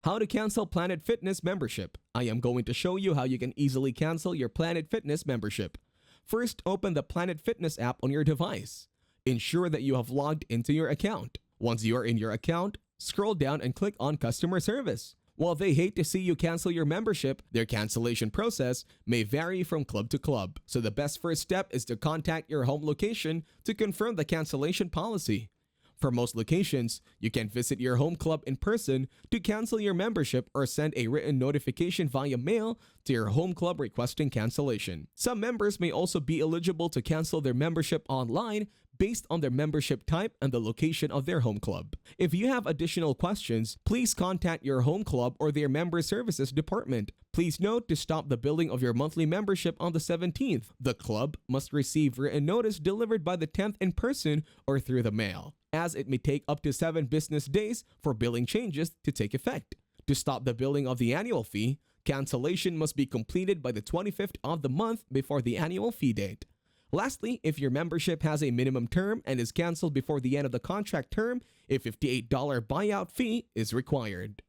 How to cancel Planet Fitness membership. I am going to show you how you can easily cancel your Planet Fitness membership. First, open the Planet Fitness app on your device. Ensure that you have logged into your account. Once you are in your account, scroll down and click on Customer Service. While they hate to see you cancel your membership, their cancellation process may vary from club to club. So the best first step is to contact your home location to confirm the cancellation policy. For most locations, you can visit your home club in person to cancel your membership or send a written notification via mail to your home club requesting cancellation. Some members may also be eligible to cancel their membership online based on their membership type and the location of their home club. If you have additional questions, please contact your home club or their member services department. Please note, to stop the billing of your monthly membership on the 17th, the club must receive written notice delivered by the 10th in person or through the mail, as it may take up to 7 business days for billing changes to take effect. To stop the billing of the annual fee, cancellation must be completed by the 25th of the month before the annual fee date. Lastly, if your membership has a minimum term and is canceled before the end of the contract term, a $58 buyout fee is required.